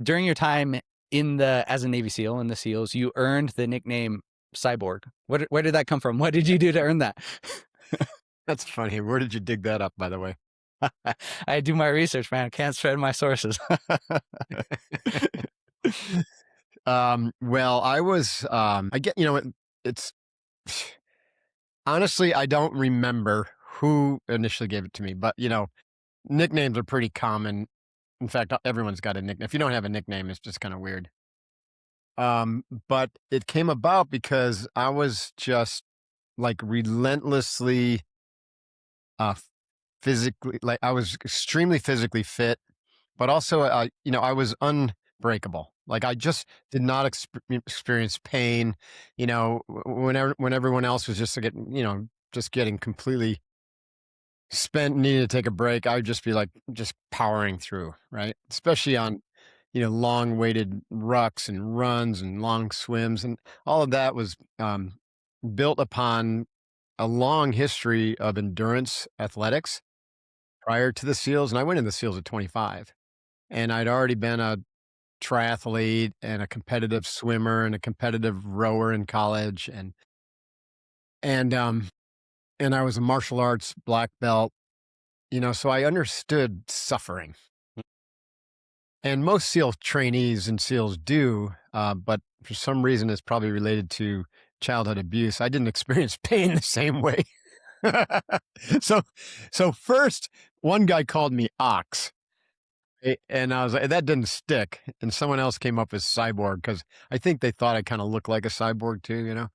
During your time as a Navy SEAL in the SEALs, you earned the nickname Cyborg. Where did that come from? What did you do to earn that? That's funny. Where did you dig that up, by the way? I do my research, man. I can't spread my sources. Well, I get, it's honestly, I don't remember who initially gave it to me, but nicknames are pretty common. In fact, everyone's got a nickname. If you don't have a nickname, it's just kind of weird. But it came about because I was just like relentlessly, uh, physically, like I was extremely physically fit, but also, I was unbreakable. Like I just did not experience pain, when everyone else was just getting, just getting completely spent, needing to take a break. I would just be like, just powering through, right? Especially on, long weighted rucks and runs and long swims. And all of that was built upon a long history of endurance athletics prior to the SEALs. And I went in the SEALs at 25. And I'd already been a triathlete and a competitive swimmer and a competitive rower in college. And, um, and I was a martial arts black belt, so I understood suffering. And most SEAL trainees and SEALs do, but for some reason, it's probably related to childhood abuse. I didn't experience pain the same way. so, so first, one guy called me Ox, and I was like, that didn't stick. And someone else came up with Cyborg because I think they thought I kind of looked like a cyborg too.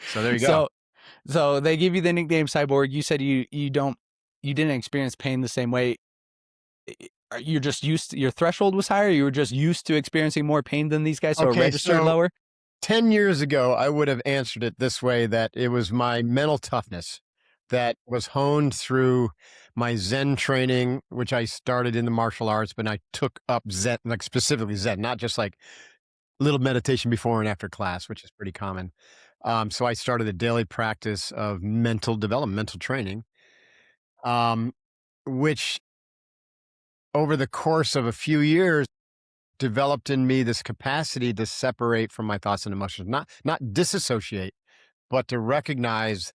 So there you go. so, so they give you the nickname Cyborg. You said you didn't experience pain the same way. You're just your threshold was higher. You were just used to experiencing more pain than these guys, so it Okay, registered so lower. 10 years ago, I would have answered it this way, that it was my mental toughness that was honed through my Zen training, which I started in the martial arts, but I took up Zen, like specifically Zen, not just like little meditation before and after class, which is pretty common. So I started a daily practice of mental development, mental training, um, which over the course of a few years developed in me this capacity to separate from my thoughts and emotions, not disassociate, but to recognize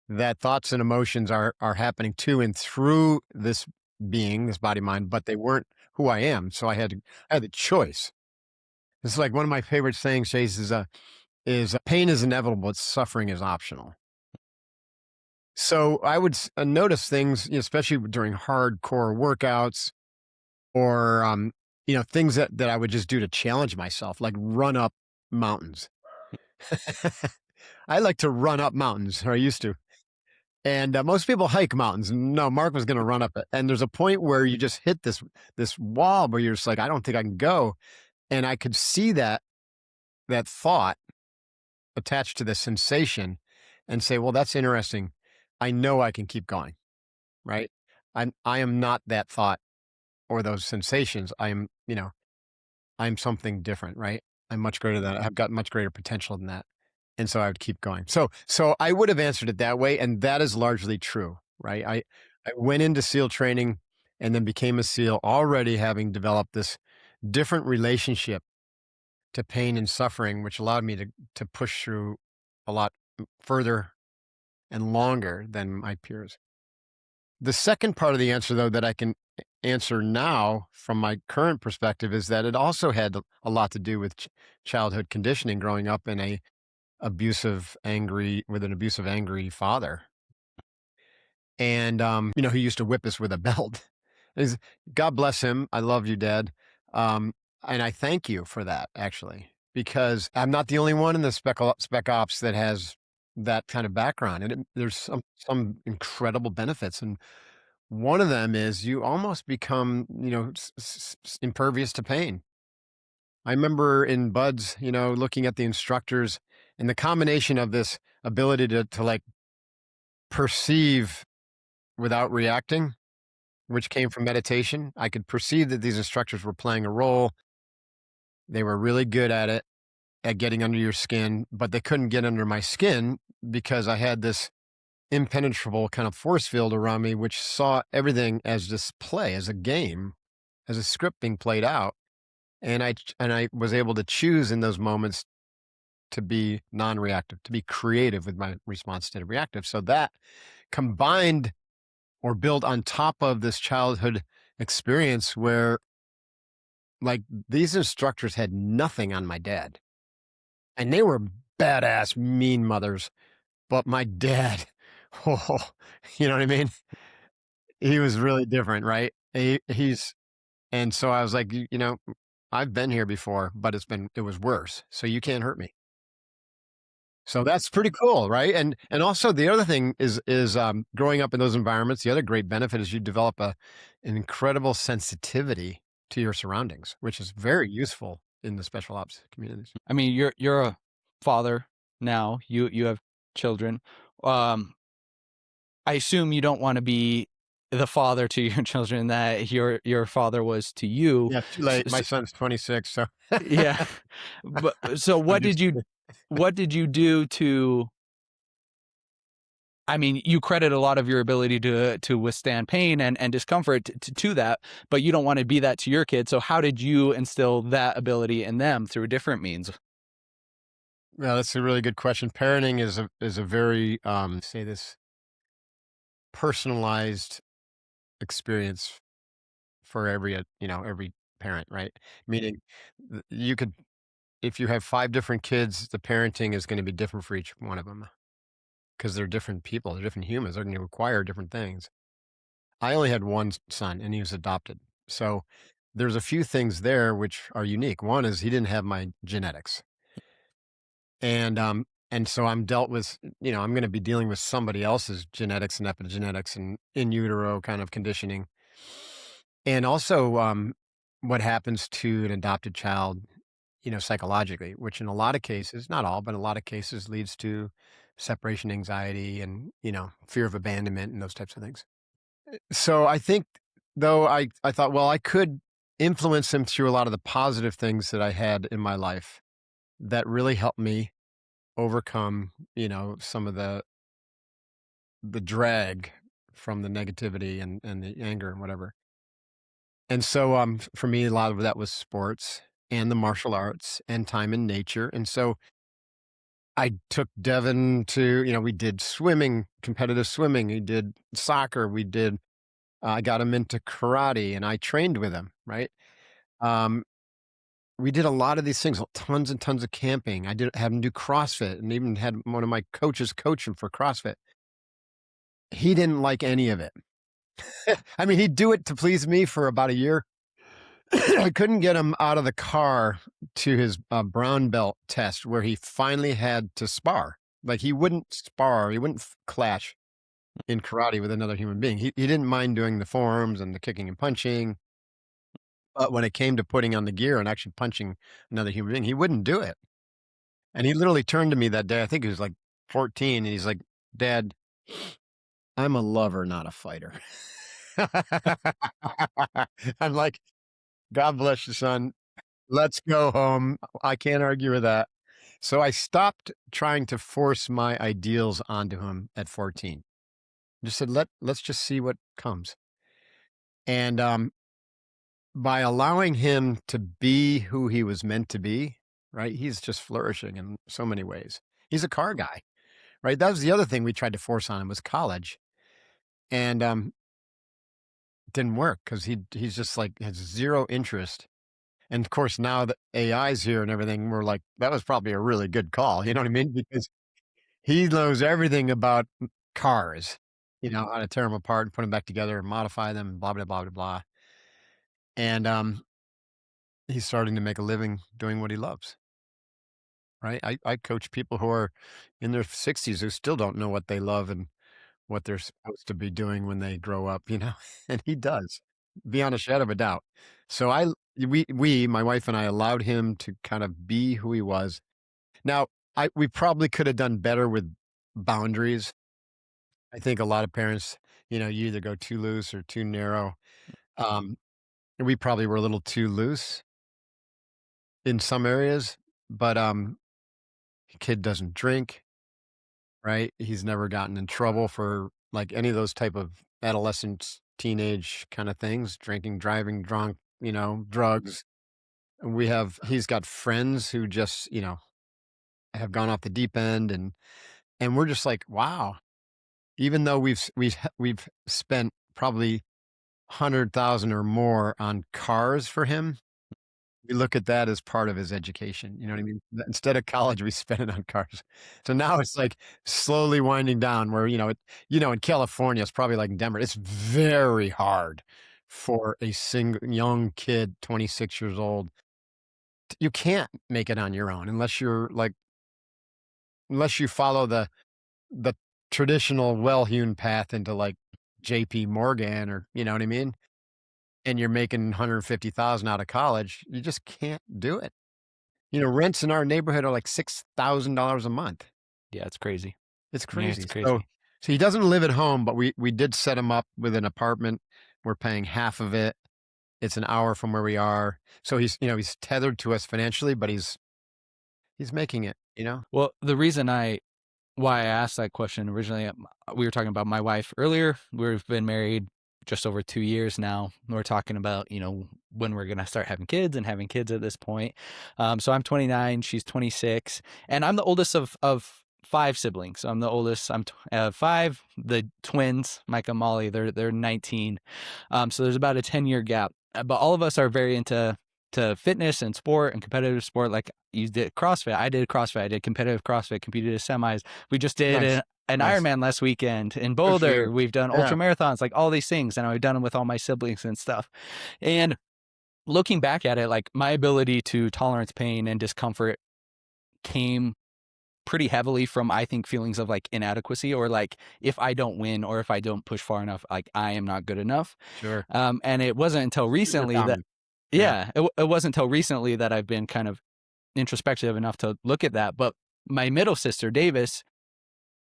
that thoughts and emotions are happening to and through this being, this body mind, but they weren't who I am. So I had the choice. It's like one of my favorite sayings, Chase, is pain is inevitable, but suffering is optional. So I would notice things, especially during hardcore workouts, or things that I would just do to challenge myself, like run up mountains. I like to run up mountains, or I used to. And most people hike mountains. No, Mark was going to run up it. And there's a point where you just hit this wall where you're just like, I don't think I can go. And I could see that thought attached to the sensation, and say, well, that's interesting. I know I can keep going, right? I am not that thought or those sensations. I'm something different, right? I'm much greater than that. I've got much greater potential than that. And so I would keep going. So I would have answered it that way. And that is largely true, right? I went into SEAL training and then became a SEAL, already having developed this different relationship to pain and suffering, which allowed me to push through a lot further and longer than my peers. The second part of the answer, though, that I can answer now from my current perspective, is that it also had a lot to do with childhood conditioning, growing up in with an abusive, angry father. And, he used to whip us with a belt. God bless him. I love you, Dad. And I thank you for that, actually, because I'm not the only one in the spec ops that has that kind of background. And there's some incredible benefits. And one of them is you almost become, impervious to pain. I remember in Buds, looking at the instructors, and the combination of this ability to like perceive without reacting, which came from meditation. I could perceive that these instructors were playing a role. They were really good at it, at getting under your skin, but they couldn't get under my skin because I had this impenetrable kind of force field around me, which saw everything as this play, as a game, as a script being played out, and I was able to choose in those moments to be non-reactive, to be creative with my response instead of reactive. So that combined or built on top of this childhood experience where like these instructors had nothing on my dad, and they were badass mean mothers, but my dad, oh, you know what I mean? He was really different, right? He's and so I was like, you know, I've been here before, but it was worse. So you can't hurt me. So that's pretty cool, right? And also the other thing is growing up in those environments, the other great benefit is you develop an incredible sensitivity to your surroundings, which is very useful in the special ops communities. I mean, you're a father now. You have children. Um, I assume you don't want to be the father to your children that your father was to you. Yeah, too S late. My s son's 26, so yeah, but so I'm just what did you do to? I mean, you credit a lot of your ability to withstand pain and discomfort to that, but you don't want to be that to your kids. So how did you instill that ability in them through different means? yeah, that's a really good question. Parenting is a very say this personalized experience for every you know every parent, right? Meaning you could if you have 5 different kids, the parenting is going to be different for each one of them because they're different people, they're different humans, they're going to require different things. I only had one son and he was adopted. So there's a few things there which are unique. One is he didn't have my genetics. And so I'm dealt with, you know, I'm going to be dealing with somebody else's genetics and epigenetics and in utero kind of conditioning. And also what happens to an adopted child, you know, psychologically, which in a lot of cases, not all, but in a lot of cases leads to separation anxiety and, you know, fear of abandonment and those types of things. So I think though I thought, well, I could influence him through a lot of the positive things that I had in my life that really helped me overcome, you know, some of the drag from the negativity and the anger and whatever. And so for me, a lot of that was sports and the martial arts and time in nature. And so I took Devin to, you know, we did swimming, competitive swimming. We did soccer. I got him into karate and I trained with him, right? Um, we did a lot of these things, tons and tons of camping. I did have him do CrossFit and even had one of my coaches coach him for CrossFit. He didn't like any of it. I mean, he'd do it to please me for about a year. I couldn't get him out of the car to his brown belt test where he finally had to spar. Like he wouldn't spar, he wouldn't clash in karate with another human being. He didn't mind doing the forearms and the kicking and punching. But when it came to putting on the gear and actually punching another human being, he wouldn't do it. And he literally turned to me that day, I think he was like 14, and he's like, "Dad, I'm a lover, not a fighter." I'm like, "God bless you, son. Let's go home. I can't argue with that." So I stopped trying to force my ideals onto him at 14. Just said, let's just see what comes. And by allowing him to be who he was meant to be, right? He's just flourishing in so many ways. He's a car guy, right? That was the other thing we tried to force on him was college. And didn't work because he's just like has zero interest. And of course, now that AI's here and everything, we're like, that was probably a really good call. You know what I mean? Because he knows everything about cars, you know, how to tear them apart and put them back together and modify them, blah, blah, blah, blah, blah. And he's starting to make a living doing what he loves. Right. I coach people who are in their 60s who still don't know what they love and what they're supposed to be doing when they grow up, you know, and he does beyond a shadow of a doubt. So my wife and I allowed him to kind of be who he was. Now, we probably could have done better with boundaries. I think a lot of parents, you know, you either go too loose or too narrow. Um, we probably were a little too loose in some areas, but kid doesn't drink, right? He's never gotten in trouble for like any of those type of adolescence, teenage kind of things, drinking, driving, drunk, drugs. And he's got friends who just, have gone off the deep end, and we're just like, wow. Even though we've spent probably 100,000 or more on cars for him, we look at that as part of his education, you know what I mean? That instead of college, we spent it on cars. So now it's like slowly winding down where, in California, it's probably like in Denver, it's very hard for a single young kid, 26 years old. You can't make it on your own unless you follow the traditional well-hewn path into like JP Morgan, or you know what I mean? And you're making 150,000 out of college, you just can't do it. Rents in our neighborhood are like $6,000 a month. Yeah, it's crazy. It's Yeah, it's crazy. So crazy. so he doesn't live at home, but we did set him up with an apartment. We're paying half of it. It's an hour from where we are. So he's tethered to us financially, but he's making it. Well, the reason why I asked that question originally, we were talking about my wife earlier. We've been married just over 2 years now. We're talking about, when we're going to start having kids and having kids at this point. So I'm 29, she's 26, and I'm the oldest of five siblings. So I'm the oldest. I'm five. The twins, Mike and Molly, they're 19. So there's about a 10-year gap. But all of us are very into fitness and sport and competitive sport. Like you did CrossFit, I did CrossFit, I did competitive CrossFit, competed at semis. We just did Nice. an Nice. Ironman last weekend in Good for Boulder. you. We've done Yeah, ultra marathons, like all these things, and I've done them with all my siblings and stuff. And looking back at it, like my ability to tolerance pain and discomfort came pretty heavily from, I think, feelings of like inadequacy, or like if I don't win or if I don't push far enough, like I am not good enough. sure. And it wasn't until Super recently that, common. Yeah. yeah, it wasn't until recently that I've been kind of introspective enough to look at that. But my middle sister, Davis,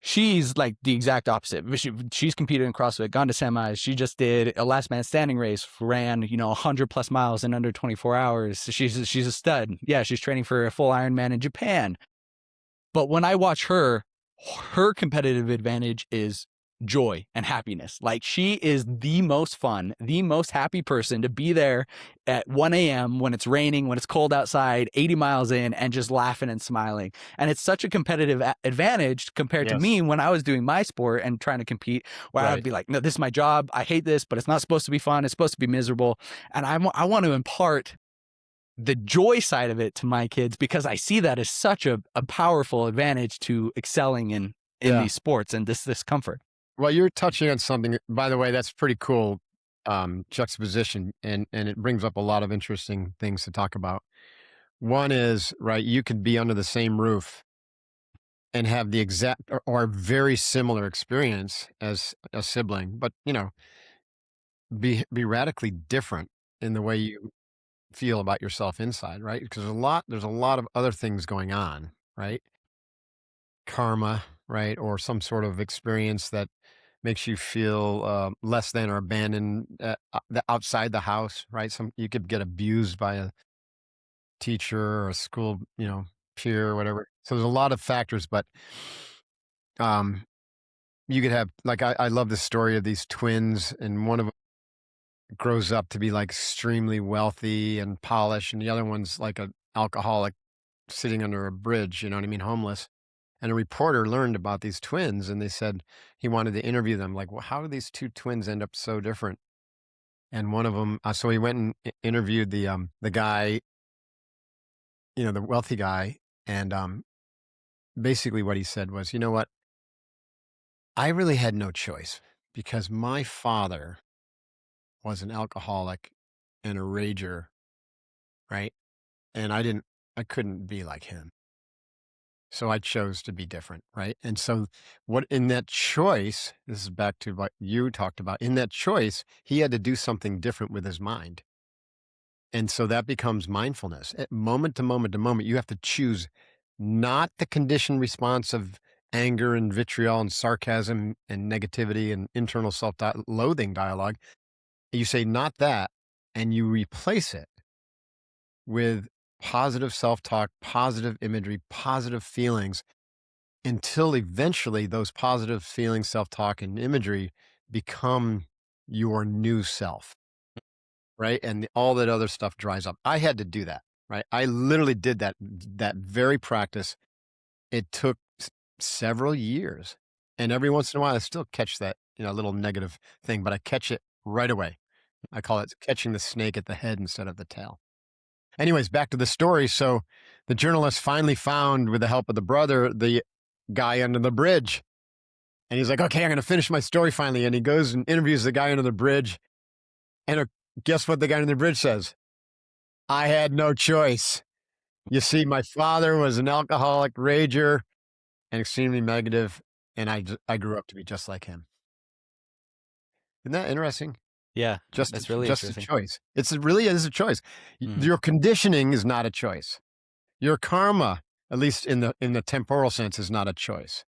she's like the exact opposite. She's competed in CrossFit, gone to semis. She just did a last man standing race, ran, 100 plus miles in under 24 hours. She's a stud. Yeah, she's training for a full Ironman in Japan. But when I watch her competitive advantage is joy and happiness. Like she is the most fun, the most happy person to be there at 1 a.m. when it's raining, when it's cold outside, 80 miles in, and just laughing and smiling. And it's such a competitive advantage compared to Yes. me when I was doing my sport and trying to compete, where I'd Right. be like, no, this is my job. I hate this, but it's not supposed to be fun. It's supposed to be miserable. And I want to impart the joy side of it to my kids, because I see that as such a powerful advantage to excelling in Yeah. these sports and this comfort. Well, you're touching on something, by the way, that's pretty cool, juxtaposition, and it brings up a lot of interesting things to talk about. One is, right, you could be under the same roof and have the exact or very similar experience as a sibling, but, be radically different in the way you feel about yourself inside, right? Because there's a lot of other things going on, right? Karma, right? Or some sort of experience that makes you feel less than or abandoned outside the house, right? You could get abused by a teacher or a school, peer or whatever. So there's a lot of factors, but um, you could have like I love the story of these twins, and one of them grows up to be like extremely wealthy and polished, and the other one's like an alcoholic sitting under a bridge. You know what I mean, homeless. And a reporter learned about these twins, and they said he wanted to interview them. Like, well, how did these two twins end up so different? And one of them, so he went and interviewed the guy, the wealthy guy, and basically what he said was, you know what, I really had no choice because my father was an alcoholic and a rager, right? And I couldn't be like him. So I chose to be different, right? And so what in that choice, this is back to what you talked about, in that choice, he had to do something different with his mind. And so that becomes mindfulness. At moment to moment to moment, you have to choose not the conditioned response of anger and vitriol and sarcasm and negativity and internal self-loathing dialogue. You say not that, and you replace it with positive self-talk, positive imagery, positive feelings, until eventually those positive feelings, self-talk, and imagery become your new self. right? And all that other stuff dries up. I had to do that, right? I literally did that very practice. It took several years, and every once in a while, I still catch that, little negative thing, but I catch it right away. I call it catching the snake at the head instead of the tail. Anyways, back to the story. So the journalist finally found, with the help of the brother, the guy under the bridge. And he's like, okay, I'm going to finish my story finally. And he goes and interviews the guy under the bridge. And guess what the guy under the bridge says? I had no choice. You see, my father was an alcoholic, rager, and extremely negative, and I grew up to be just like him. Isn't that interesting? Yeah, Just that's really just a interesting. choice. It really is a choice. Mhm. Your conditioning is not a choice. Your karma, at least in the temporal sense, is not a choice.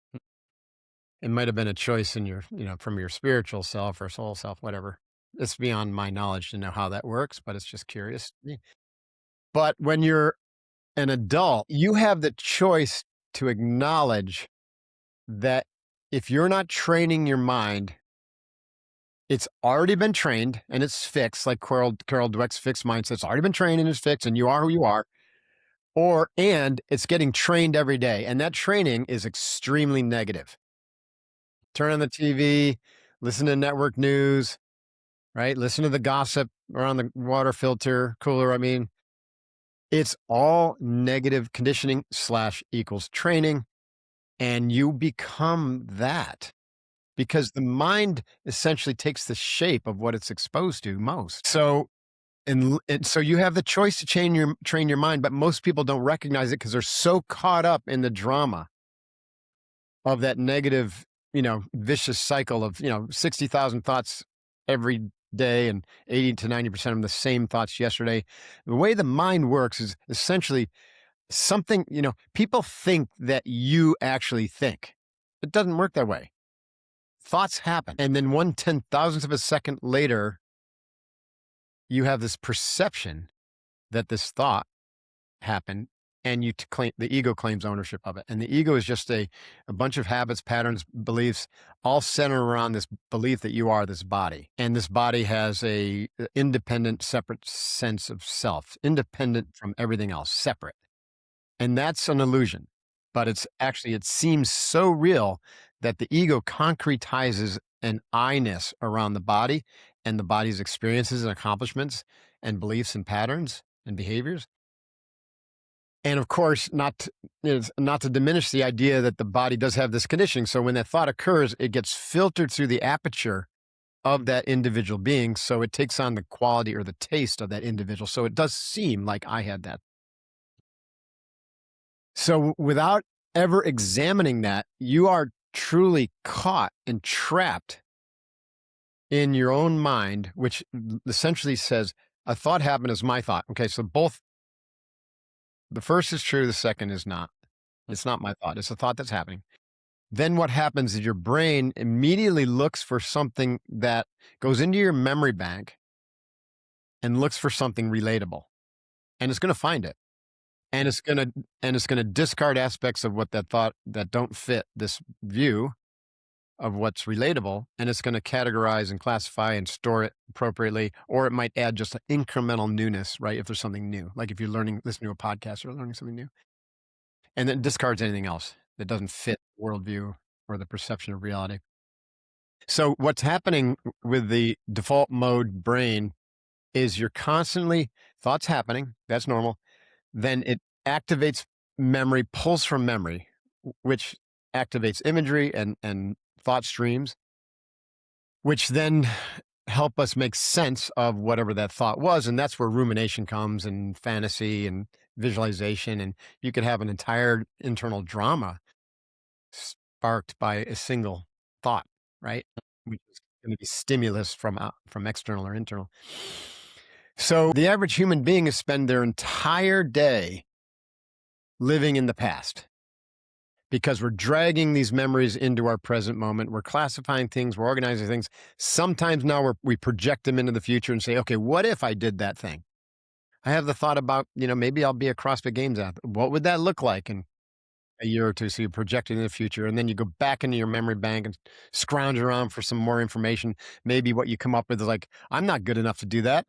It might have been a choice in your, from your spiritual self or soul self, whatever. It's beyond my knowledge to know how that works, but it's just curious to me. But when you're an adult, you have the choice to acknowledge that if you're not training your mind, it's already been trained and it's fixed, like Carol Dweck's fixed mindset. It's already been trained and it's fixed, and you are who you are. And it's getting trained every day. And that training is extremely negative. Turn on the TV, listen to network news, right? Listen to the gossip around the water filter cooler. I mean, it's all negative conditioning / equals training. And you become that because the mind essentially takes the shape of what it's exposed to most. So, and so you have the choice to train your mind, but most people don't recognize it because they're so caught up in the drama of that negative, vicious cycle of, 60,000 thoughts every day and 80 to 90% of them the same thoughts yesterday. The way the mind works is essentially something, people think that you actually think. It doesn't work that way. Thoughts happen. And then 1/10,000th of a second later, you have this perception that this thought happened, and the ego claims ownership of it. And the ego is just a bunch of habits, patterns, beliefs, all centered around this belief that you are this body. And this body has a independent, separate sense of self, independent from everything else, separate. And that's an illusion. But it seems so real that the ego concretizes an I-ness around the body and the body's experiences and accomplishments and beliefs and patterns and behaviors. And of course, not to diminish the idea that the body does have this conditioning. So when that thought occurs, it gets filtered through the aperture of that individual being. So it takes on the quality or the taste of that individual. So it does seem like I had that. So without ever examining that, you are truly caught and trapped in your own mind, which essentially says a thought happened is my thought. Okay, so the first is true, the second is not. It's not my thought. It's a thought that's happening. Then what happens is your brain immediately looks for something that goes into your memory bank and looks for something relatable. And it's going to find it. And it's going to discard aspects of what that thought that don't fit this view of what's relatable, and it's going to categorize and classify and store it appropriately, or it might add just an incremental newness, right? If there's something new, like if you're listening to a podcast or learning something new, and then discards anything else that doesn't fit worldview or the perception of reality. So what's happening with the default mode brain is you're constantly thoughts happening. That's normal. Then it activates memory, pulls from memory, which activates imagery and thought streams, which then help us make sense of whatever that thought was. And that's where rumination comes and fantasy and visualization. And you could have an entire internal drama sparked by a single thought, right? Which is going to be stimulus from external or internal. So the average human being has spent their entire day living in the past because we're dragging these memories into our present moment. We're classifying things, we're organizing things. Sometimes now we project them into the future and say, okay, what if I did that thing? I have the thought about, maybe I'll be a CrossFit Games athlete. What would that look like in a year or two? So you're projecting in the future, and then you go back into your memory bank and scrounge around for some more information. Maybe what you come up with is like, I'm not good enough to do that.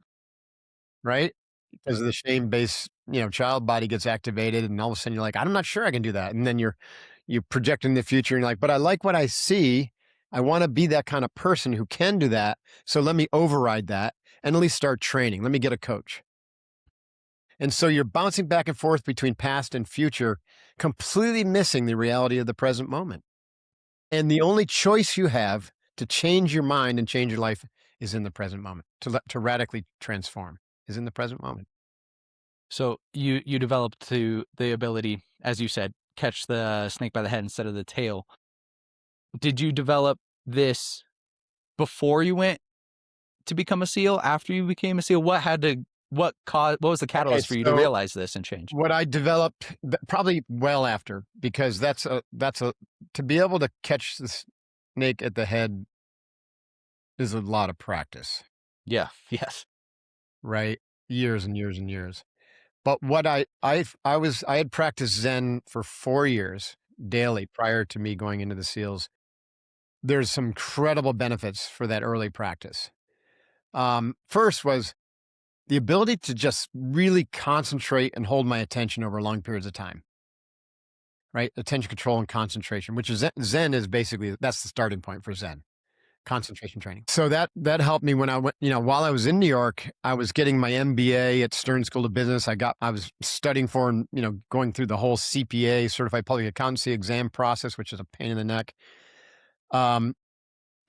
right? Because of the shame-based, child body gets activated, and all of a sudden you're like, "I'm not sure I can do that." And then you project in the future, and you're like, "But I like what I see. I wanna be that kind of person who can do that, so let me override that and at least start training. Let me get a coach." And so you're bouncing back and forth between past and future, completely missing the reality of the present moment. And the only choice you have to change your mind and change your life is in the present moment, to radically transform is in the present moment. So you developed to the ability, as you said, catch the snake by the head instead of the tail. Did you develop this before you went to become a SEAL? After you became a SEAL? What was the Okay, catalyst for you to so realize this and change? what I developed probably well after, because that's a to be able to catch the snake at the head is a lot of practice, Yeah. Yes. right? Years and years and years. But what I had practiced Zen for 4 years daily prior to me going into the SEALs. There's some incredible benefits for that early practice. First was the ability to just really concentrate and hold my attention over long periods of time, right? Attention control and concentration, which is Zen is basically that's the starting point for Zen. Concentration training. So that helped me when I went, while I was in New York, I was getting my MBA at Stern School of Business. I was studying for and, going through the whole CPA, Certified Public Accountancy exam process, which is a pain in the neck. Um,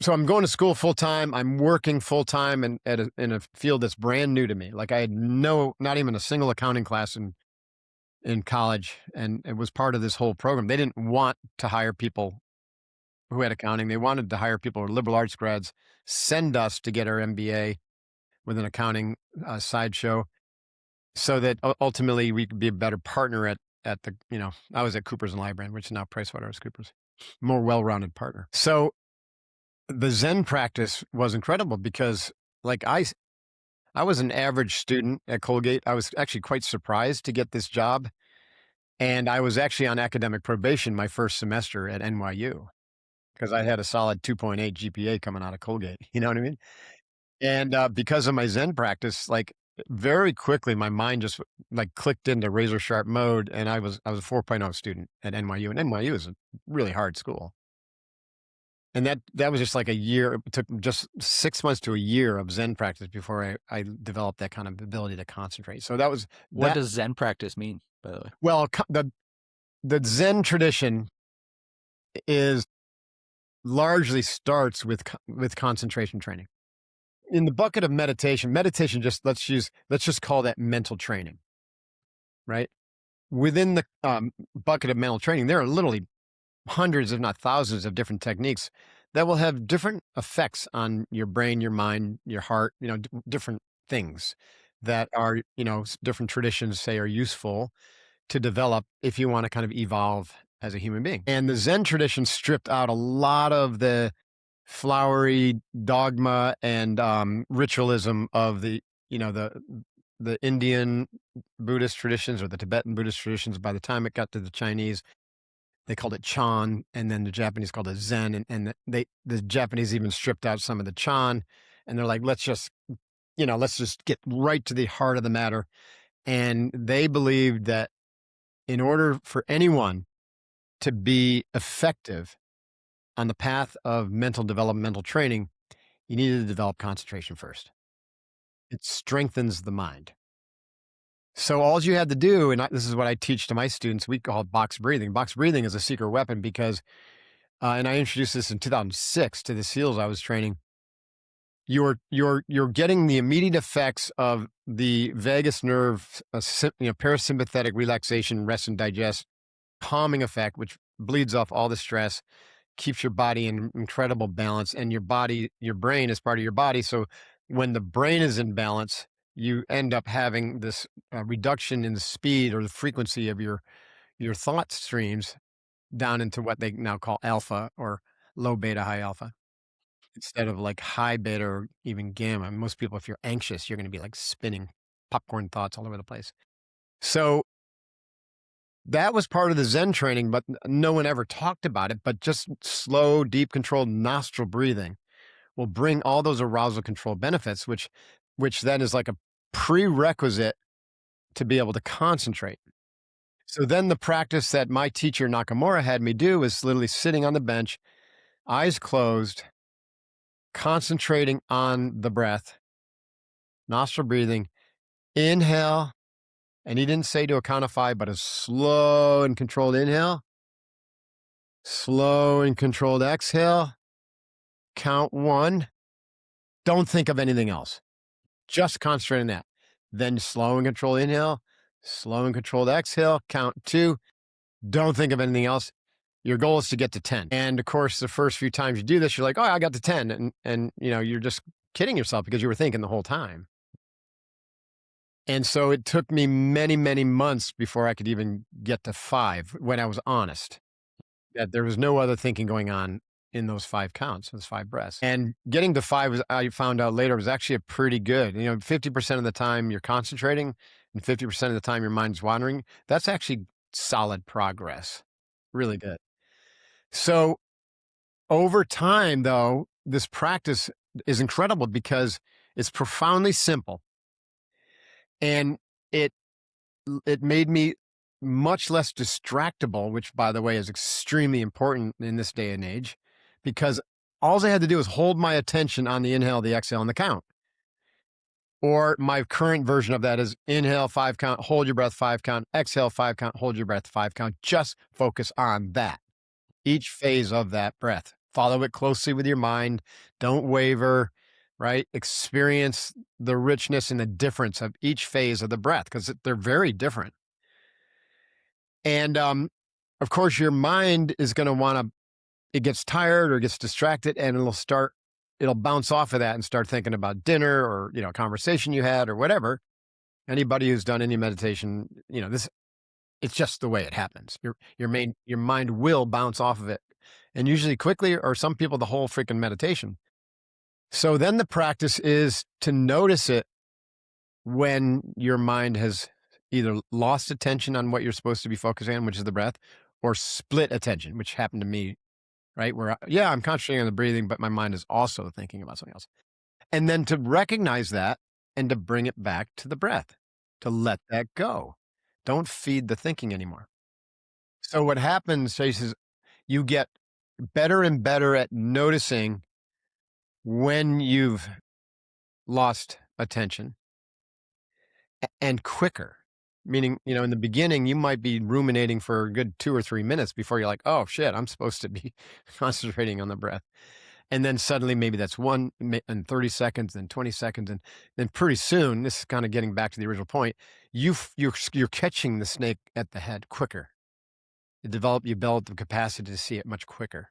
so I'm going to school full time. I'm working full time and in a field that's brand new to me. Like I had not even a single accounting class in college, and it was part of this whole program. They didn't want to hire people who had accounting. They wanted to hire people who were liberal arts grads, send us to get our MBA with an accounting sideshow, so that ultimately we could be a better partner at the, I was at Coopers and Lybrand, which is now PricewaterhouseCoopers, more well-rounded partner. So the Zen practice was incredible because like I was an average student at Colgate. I was actually quite surprised to get this job. And I was actually on academic probation my first semester at NYU because I had a solid 2.8 GPA coming out of Colgate. You know what I mean? And because of my Zen practice, like very quickly, my mind just like clicked into razor sharp mode. And I was a 4.0 student at NYU, and NYU is a really hard school. And that was just like a year. It took just 6 months to a year of Zen practice before I developed that kind of ability to concentrate. So that was What that. does Zen practice mean, by the way? Well, the Zen tradition is largely starts with concentration training. In the bucket of meditation just let's just call that mental training, right? Within the bucket of mental training, there are literally hundreds, if not thousands, of different techniques that will have different effects on your brain, your mind, your heart, different things that are, different traditions say are useful to develop if you want to kind of evolve as a human being. And the Zen tradition stripped out a lot of the flowery dogma and ritualism of the Indian Buddhist traditions or the Tibetan Buddhist traditions. By the time it got to the Chinese, they called it Chan, and then the Japanese called it Zen, and the Japanese even stripped out some of the Chan, and they're like, let's just get right to the heart of the matter. And they believed that in order for anyone to be effective on the path of mental developmental training, you needed to develop concentration first. It strengthens the mind. So all you had to do, and this is what I teach to my students, we call it box breathing. Box breathing is a secret weapon because, and I introduced this in 2006 to the SEALs I was training. You're getting the immediate effects of the vagus nerve, parasympathetic relaxation, rest and digest, calming effect, which bleeds off all the stress, keeps your body in incredible balance, and your brain is part of your body. So when the brain is in balance, you end up having this reduction in the speed or the frequency of your thought streams down into what they now call alpha or low beta, high alpha, instead of like high beta or even gamma. Most people, if you're anxious, you're going to be like spinning popcorn thoughts all over the place. So that was part of the Zen training, but no one ever talked about it. But just slow, deep, controlled nostril breathing will bring all those arousal control benefits, which then is like a prerequisite to be able to concentrate. So then the practice that my teacher Nakamura had me do was literally sitting on the bench, eyes closed, concentrating on the breath, nostril breathing, inhale. And he didn't say to a count of 5, but a slow and controlled inhale, slow and controlled exhale, count 1. Don't think of anything else. Just concentrate on that. Then slow and controlled inhale, slow and controlled exhale, count 2. Don't think of anything else. Your goal is to get to 10. And of course, the first few times you do this, you're like, oh, I got to 10. And you're just kidding yourself because you were thinking the whole time. And so it took me many, many months before I could even get to 5 when I was honest that there was no other thinking going on in those 5 counts, those 5 breaths. And getting to 5 was, I found out later, was actually a pretty good. 50% of the time you're concentrating and 50% of the time your mind's wandering. That's actually solid progress. Really good. So over time, though, this practice is incredible because it's profoundly simple. And it made me much less distractible, which, by the way, is extremely important in this day and age, because all I had to do was hold my attention on the inhale, the exhale, and the count. Or my current version of that is inhale, 5 count, hold your breath, 5 count, exhale, 5 count, hold your breath, 5 count. Just focus on that, each phase of that breath. Follow it closely with your mind. Don't waver, right? Experience the richness and the difference of each phase of the breath because they're very different. And of course, your mind is going to want to, it gets tired or gets distracted and it'll bounce off of that and start thinking about dinner or, a conversation you had or whatever. Anybody who's done any meditation, it's just the way it happens. Your mind will bounce off of it, and usually quickly, or some people the whole freaking meditation. So then the practice is to notice it when your mind has either lost attention on what you're supposed to be focusing on, which is the breath, or split attention, which happened to me, right? Where, I'm concentrating on the breathing, but my mind is also thinking about something else. And then to recognize that and to bring it back to the breath, to let that go. Don't feed the thinking anymore. So what happens, Chase, is you get better and better at noticing when you've lost attention and quicker. Meaning, in the beginning, you might be ruminating for a good 2 or 3 minutes before you're like, oh shit, I'm supposed to be concentrating on the breath. And then suddenly maybe that's 1 and 30 seconds, then 20 seconds. And then pretty soon, this is kind of getting back to the original point, you're catching the snake at the head quicker. You develop the capacity to see it much quicker.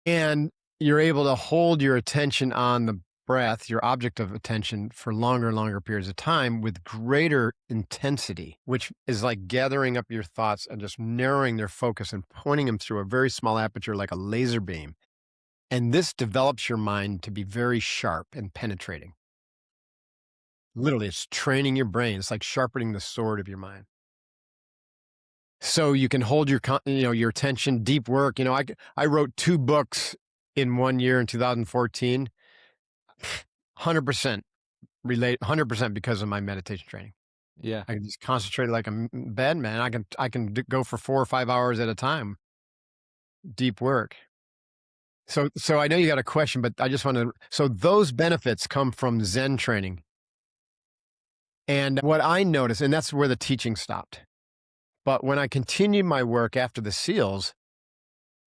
And you're able to hold your attention on the breath, your object of attention, for longer and longer periods of time with greater intensity, which is like gathering up your thoughts and just narrowing their focus and pointing them through a very small aperture like a laser beam. And this develops your mind to be very sharp and penetrating. Literally, it's training your brain. It's like sharpening the sword of your mind. So you can hold your attention, deep work. I wrote 2 books in 1 year in 2014. 100% 100% because of my meditation training. Yeah. I can just concentrate like a bed man. I can go for 4 or 5 hours at a time. Deep work. So I know you got a question, but I just want to. So those benefits come from Zen training. And what I noticed, and that's where the teaching stopped. But when I continued my work after the SEALs,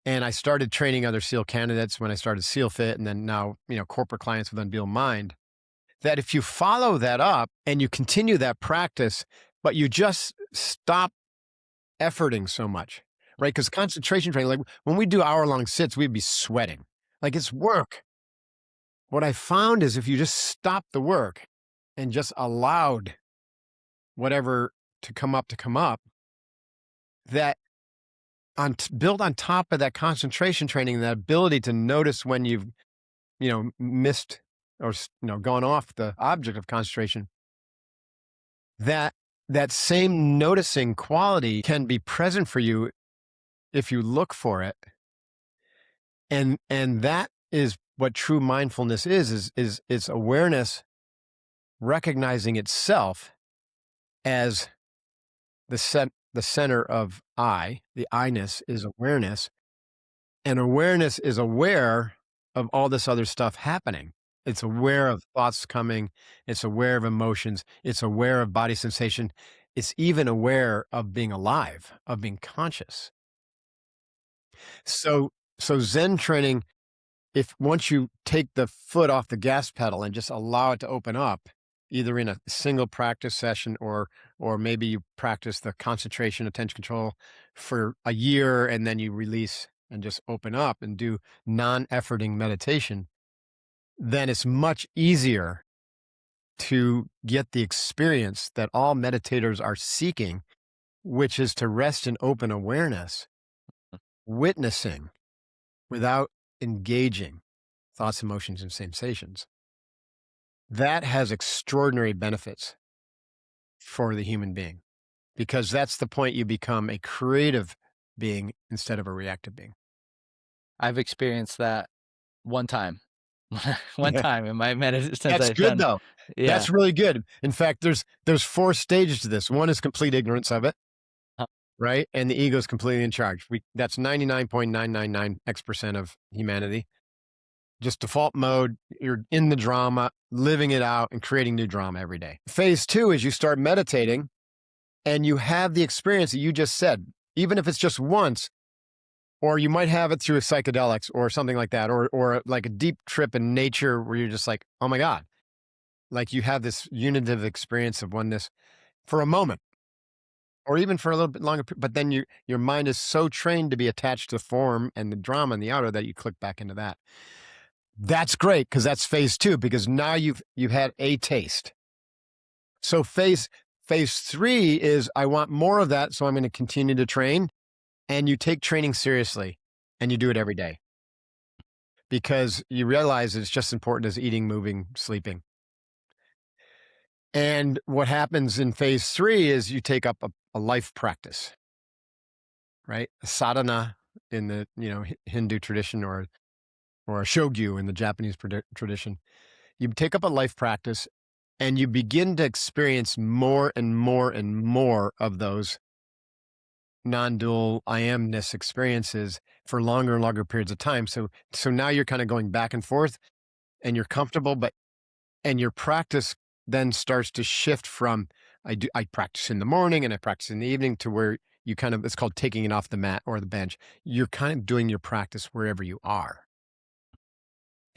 and I started training other SEAL candidates when I started SEALFIT, and then now, corporate clients with Unbeatable Mind, that if you follow that up and you continue that practice, but you just stop efforting so much, right? Because concentration training, like when we do hour-long sits, we'd be sweating. Like it's work. What I found is if you just stop the work and just allowed whatever to come up, that build on top of that concentration training, that ability to notice when you've, missed or, gone off the object of concentration, that same noticing quality can be present for you if you look for it. And that is what true mindfulness is it's awareness recognizing itself as the center of I. The I-ness is awareness, and awareness is aware of all this other stuff happening. It's aware of thoughts coming. It's aware of emotions. It's aware of body sensation. It's even aware of being alive, of being conscious. So, so Zen training, if once you take the foot off the gas pedal and just allow it to open up, either in a single practice session or maybe you practice the concentration, attention control for a year and then you release and just open up and do non-efforting meditation, then it's much easier to get the experience that all meditators are seeking, which is to rest in open awareness, witnessing without engaging thoughts, emotions, and sensations. That has extraordinary benefits for the human being because that's the point you become a creative being instead of a reactive being. I've experienced that one time. One Yeah. time in my medicine since That's I've good done. though. Yeah. That's really good. In fact, there's 4 stages to this. One is complete ignorance of it, Uh, right? And the ego is completely in charge. That's 99.999x% of humanity. Just default mode, you're in the drama, living it out and creating new drama every day. Phase 2 is you start meditating and you have the experience that you just said, even if it's just once, or you might have it through psychedelics or something like that, or like a deep trip in nature where you're just like, oh my God, like you have this unitive experience of oneness for a moment, or even for a little bit longer. But then your mind is so trained to be attached to form and the drama and the outer that you click back into that. That's great because that's phase 2 because now you've had a taste. So phase 3 is I want more of that, so I'm going to continue to train. And you take training seriously and you do it every day because you realize it's just as important as eating, moving, sleeping. And what happens in phase 3 is you take up a life practice, right? A sadhana in the Hindu tradition or a shogyu in the Japanese tradition. You take up a life practice and you begin to experience more and more and more of those non-dual I amness experiences for longer and longer periods of time. So now you're kind of going back and forth and you're comfortable, and your practice then starts to shift from I practice in the morning and I practice in the evening to where you kind of, it's called taking it off the mat or the bench. You're kind of doing your practice wherever you are.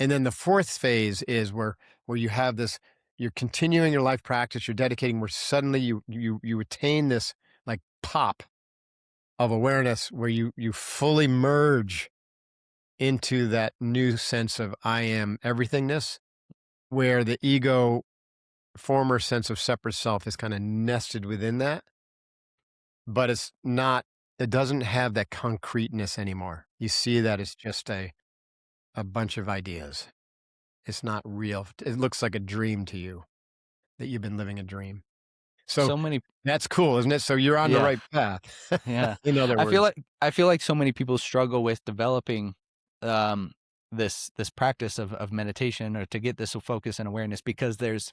And then the 4th phase is where you have this, you're continuing your life practice, you're dedicating where suddenly you attain this like pop of awareness where you fully merge into that new sense of I am everythingness, where the ego former sense of separate self is kind of nested within that, but it doesn't have that concreteness anymore. You see that it's just a bunch of ideas. It's not real. It looks like a dream to you that you've been living a dream. So So many. that's cool, isn't it? So you're on the Yeah. right path. Yeah. In other I feel words. like I feel like so many people struggle with developing um this practice of meditation or to get this focus and awareness because there's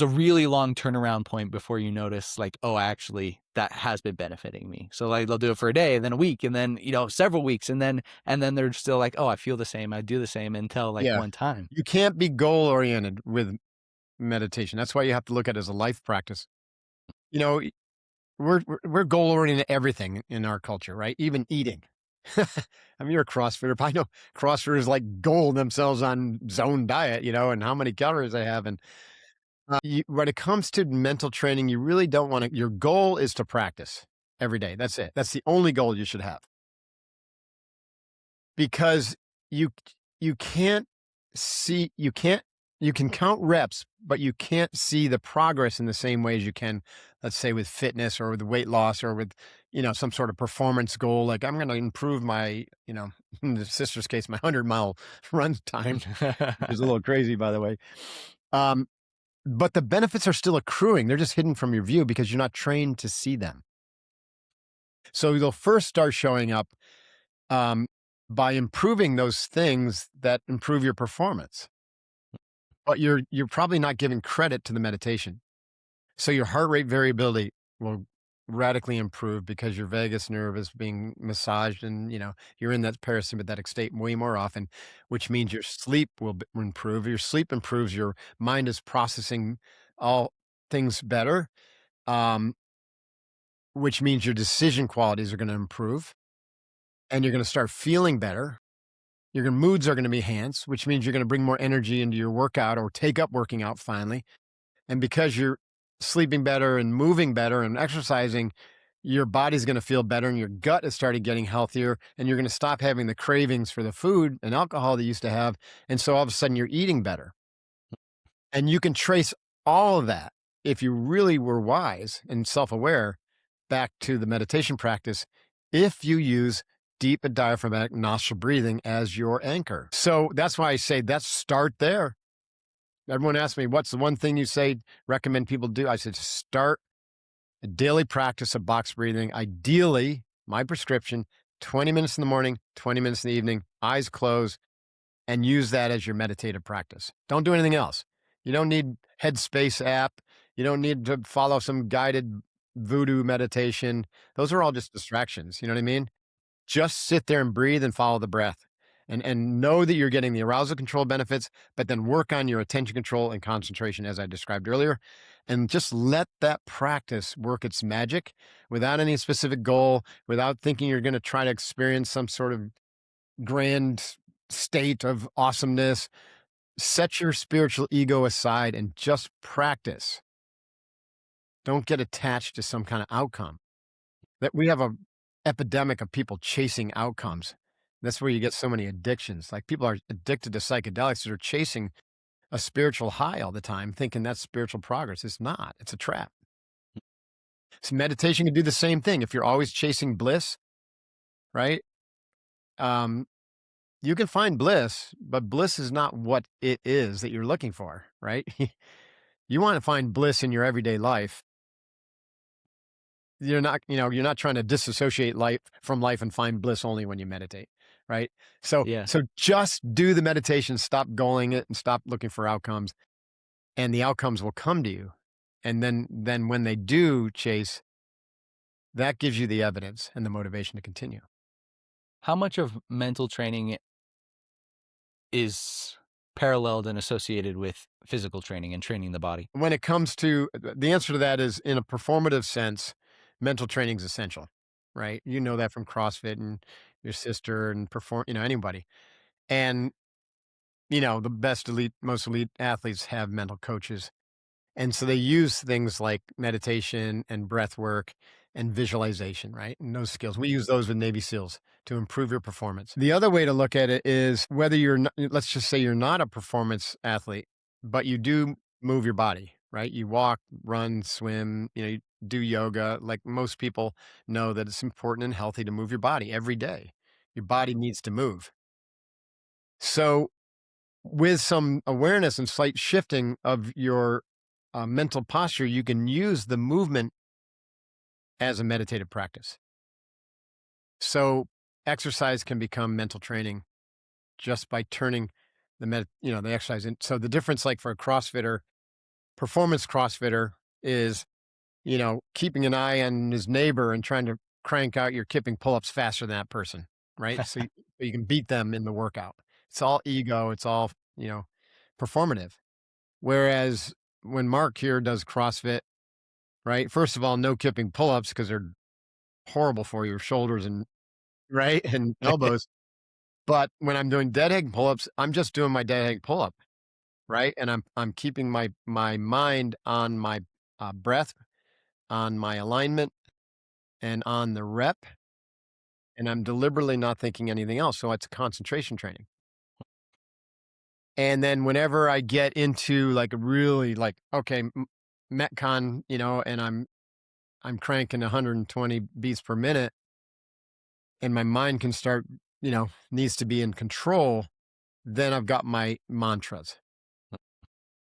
a really long turnaround point before you notice like, oh, actually that has been benefiting me. So like they'll do it for a day and then a week and then, several weeks and then they're still like, oh, I feel the same. I do the same until like Yeah. one time. You can't be goal oriented with meditation. That's why you have to look at it as a life practice. You know, we're goal oriented everything in our culture, right? Even eating. I mean, you're a CrossFitter. I know CrossFitters like goal themselves on zone diet, and how many calories they have. And when it comes to mental training, you really don't want to. Your goal is to practice every day. That's it. That's the only goal you should have because you you can't you can count reps, but you can't see the progress in the same way as you can, let's say, with fitness or with weight loss or with, some sort of performance goal. Like I'm going to improve my, in the sister's case, my 100-mile run time, which is a little crazy, by the way. Um, but the benefits are still accruing. They're just hidden from your view because you're not trained to see them. So they'll first start showing up um, by improving those things that improve your performance. but you're probably not giving credit to the meditation. So your heart rate variability will radically improve because your vagus nerve is being massaged and, you're in that parasympathetic state way more often, which means your sleep will improve. Your sleep improves, your mind is processing all things better, um, which means your decision qualities are going to improve and you're going to start feeling better. Your moods are going to be enhanced, which means you're going to bring more energy into your workout or take up working out finally. And because you're sleeping better and moving better and exercising, your body's going to feel better and your gut has started getting healthier and you're going to stop having the cravings for the food and alcohol that you used to have. And so all of a sudden you're eating better. And you can trace all of that, if you really were wise and self aware, back to the meditation practice if you use deep and diaphragmatic nostril breathing as your anchor. So that's why I say let's start there. Everyone asks me, what's the one thing you say recommend people do? I said, start a daily practice of box breathing. Ideally, my prescription, 20 minutes in the morning, 20 minutes in the evening, eyes closed, and use that as your meditative practice. Don't do anything else. You don't need Headspace app. You don't need to follow some guided voodoo meditation. Those are all just distractions. You know what I mean? Just sit there and breathe and follow the breath and know that you're getting the arousal control benefits, but then work on your attention control and concentration as I described earlier. And just let that practice work its magic without any specific goal, without thinking you're going to try to experience some sort of grand state of awesomeness. Set your spiritual ego aside and just practice. Don't get attached to some kind of outcome. That we have a epidemic of people chasing outcomes. That's where you get so many addictions. Like people are addicted to psychedelics that are chasing a spiritual high all the time, thinking that's spiritual progress. It's not. It's a trap. So meditation can do the same thing. If you're always chasing bliss, right? Um, you can find bliss, but bliss is not what it is that you're looking for, right? You want to find bliss in your everyday life. You're not trying to disassociate life from life and find bliss only when you meditate, right? So Yeah. so just do the meditation, stop going it and stop looking for outcomes, and the outcomes will come to you. And then when they do chase, that gives you the evidence and the motivation to continue. How much of mental training is paralleled and associated with physical training and training the body? When it comes to the answer to that is in a performative sense, mental training is essential, right? You know that from CrossFit and your sister and anybody. And the best elite, most elite athletes have mental coaches. And so they use things like meditation and breath work and visualization, right? And those skills. We use those with Navy SEALs to improve your performance. The other way to look at it is whether you're not, let's just say you're not a performance athlete, but you do move your body, right? You walk, run, swim, you do yoga. Like most people know that it's important and healthy to move your body every day. Your body needs to move. So with some awareness and slight shifting of your mental posture, you can use the movement as a meditative practice. So exercise can become mental training just by turning the exercise in. So the difference, like for a CrossFitter, performance CrossFitter is, keeping an eye on his neighbor and trying to crank out your kipping pull-ups faster than that person, right? So you can beat them in the workout. It's all ego. It's all, performative. Whereas when Mark here does CrossFit, right? First of all, no kipping pull-ups because they're horrible for your shoulders and right and elbows. But when I'm doing dead hang pull-ups, I'm just doing my dead hang pull-up, right? And I'm keeping my mind on my breath, on my alignment, and on the rep, and I'm deliberately not thinking anything else. So it's concentration training. And then whenever I get into like a really like okay, Metcon, and I'm cranking 120 beats per minute and my mind can start, needs to be in control, then I've got my mantras.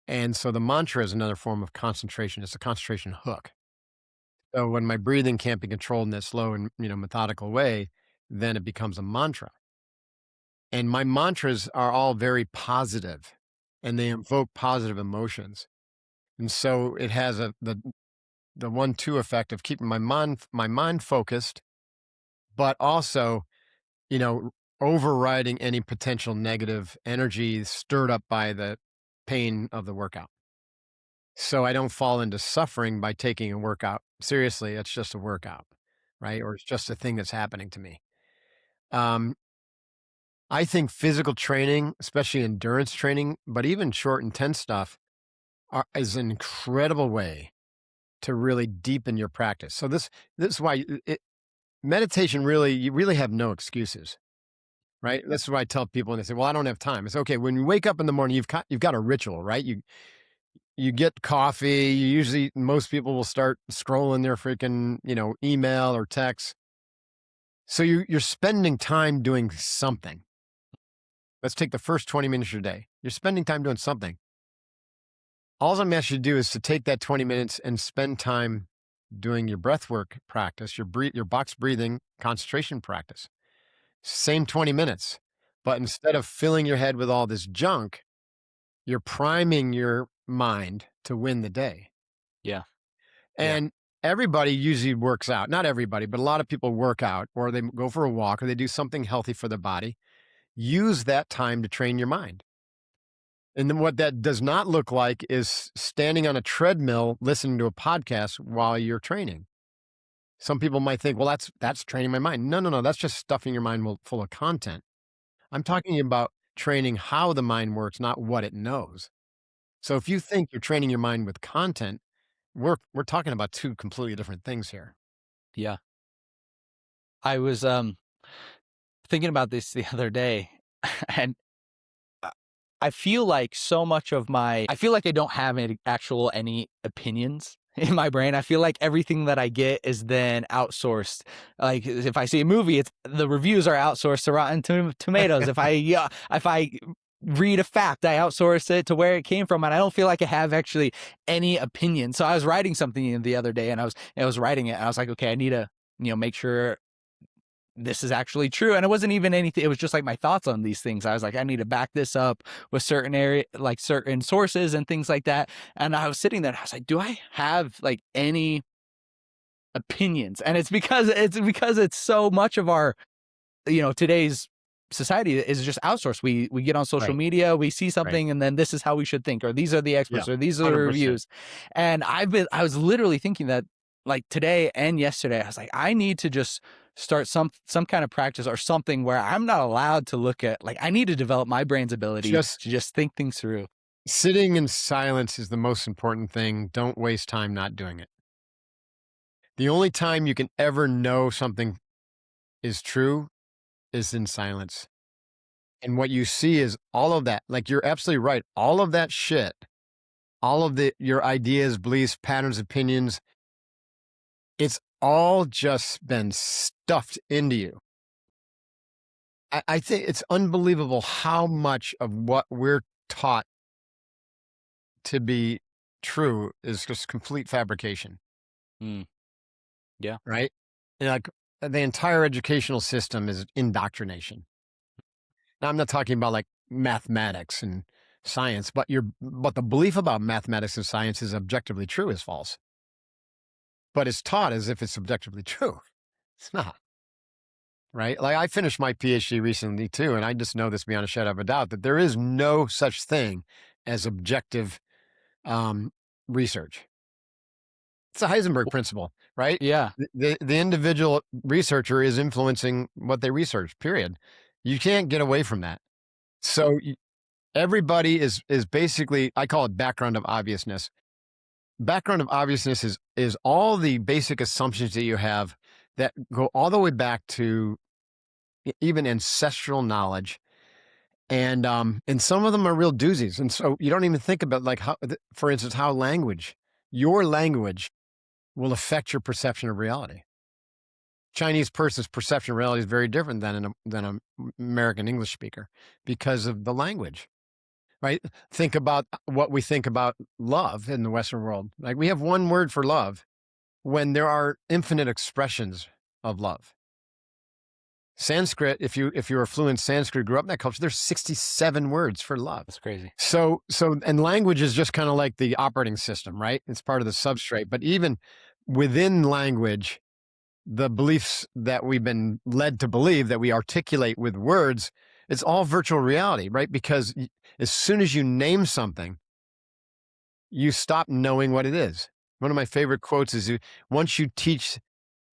And so the mantra is another form of concentration. It's a concentration hook. So when my breathing can't be controlled in that slow and, methodical way, then it becomes a mantra. And my mantras are all very positive and they invoke positive emotions. And so it has the 1-2 effect of keeping my mind focused, but also, you know, overriding any potential negative energy stirred up by the pain of the workout. So I don't fall into suffering by taking a workout seriously. It's just a workout, right? Or it's just a thing that's happening to me. Um, I think physical training, especially endurance training, but even short, intense stuff, is an incredible way to really deepen your practice. So this is why meditation really, you really have no excuses, right? This is why I tell people when they say, "Well, I don't have time." It's okay. When you wake up in the morning, you've got a ritual, right? You get coffee. You usually, most people will start scrolling their freaking, email or text. So you're spending time doing something. Let's take the first 20 minutes of your day. You're spending time doing something. All I'm asking you to do is to take that 20 minutes and spend time doing your breath work practice, your box breathing concentration practice. Same 20 minutes. But instead of filling your head with all this junk, you're priming your mind to win the day. Yeah. Yeah. And everybody usually works out. Not everybody, but a lot of people work out or they go for a walk or they do something healthy for their body. Use that time to train your mind. And then what that does not look like is standing on a treadmill listening to a podcast while you're training. Some people might think, well, that's training my mind. No, no, no. That's just stuffing your mind full of content. I'm talking about training how the mind works, not what it knows. So if you think you're training your mind with content, we're talking about two completely different things here. Yeah. I was thinking about this the other day, and I I feel like so much of I feel like I don't have any opinions in my brain. I feel like everything that I get is then outsourced. Like if I see a movie, it's the reviews are outsourced to Rotten Tomatoes. If I read a fact, I outsource it to where it came from, and I don't feel like I have actually any opinion. So I was writing something the other day, and I was writing it, and I was like, okay, I need to make sure this is actually true. And it wasn't even anything. It was just like my thoughts on these things. I was like, I need to back this up with certain sources and things like that. And I was sitting there and I was like, do I have like any opinions? And it's because it's so much of our, today's society is just outsourced. We get on social Right. media, we see Right. something, and then this is how we should think, or these are the Yeah. experts, or these are the 100%. reviews. And I was literally thinking that like today and yesterday, I was like, I need to just start some kind of practice or something where I'm not allowed to look at, like, I need to develop my brain's ability Just to just think things through. sitting in silence is the most important thing. Don't waste time not doing it. The only time you can ever know something is true is in silence. And what you see is all of that. Like you're absolutely right. All of that shit, all of your ideas, beliefs, patterns, opinions, it's all just been stuffed into you. I think it's unbelievable how much of what we're taught to be true is just complete fabrication, Mm, yeah. right? And like the entire educational system is indoctrination. Now, I'm not talking about like mathematics and science, but the belief about mathematics and science is objectively true is false. But it's taught as if it's objectively true. It's not, right? Like I finished my PhD recently too, and I just know this beyond a shadow of a doubt that there is no such thing as objective um, research. It's the Heisenberg principle, right? Yeah. The individual researcher is influencing what they research. Period. You can't get away from that. So everybody is basically, I call it background of obviousness. Background of obviousness is all the basic assumptions that you have that go all the way back to even ancestral knowledge, and some of them are real doozies. And so you don't even think about like how, for instance, how your language will affect your perception of reality. Chinese person's perception of reality is very different than an American English speaker because of the language. Right? Think about what we think about love in the Western world. Like we have one word for love when there are infinite expressions of love. Sanskrit, if you were fluent Sanskrit, grew up in that culture, there's 67 words for love. That's crazy. And language is just kind of like the operating system, right? It's part of the substrate. But even within language, the beliefs that we've been led to believe that we articulate with words, it's all virtual reality, right? Because as soon as you name something, you stop knowing what it is. One of my favorite quotes is, once you teach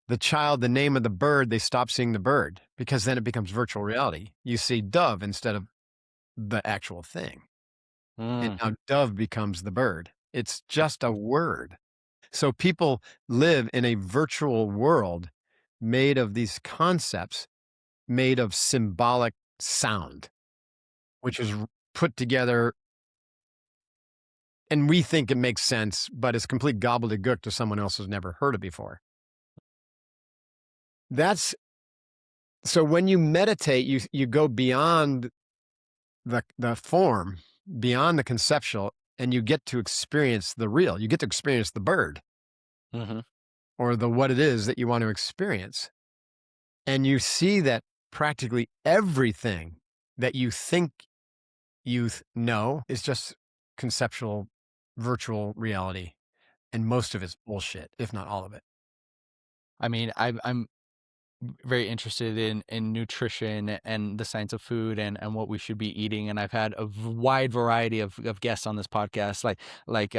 the child the name of the bird, they stop seeing the bird, because then it becomes virtual reality. You see dove instead of the actual thing. And Mm. now dove becomes the bird. It's just a word. So people live in a virtual world made of these concepts, made of symbolic sound, which is put together, and we think it makes sense, but it's complete gobbledygook to someone else who's never heard it before. That's so when you meditate, you go beyond the form, beyond the conceptual, and you get to experience the real. You get to experience the bird, Hmm. or the what it is that you want to experience. And you see that practically everything that you think know is just conceptual, virtual reality. And most of it's bullshit, if not all of it. I mean, I'm very interested in nutrition and the science of food and what we should be eating. And I've had a wide variety of guests on this podcast, like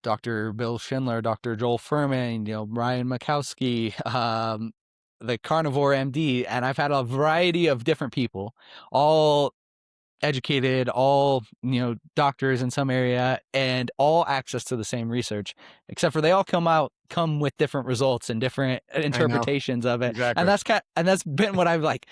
Dr. Bill Schindler, Dr. Joel Furman, Ryan Makowski, the Carnivore MD, and I've had a variety of different people, all educated, all doctors in some area, and all access to the same research, except for they all come with different results and different I know. interpretations of it. And Exactly. that's been what I'm like,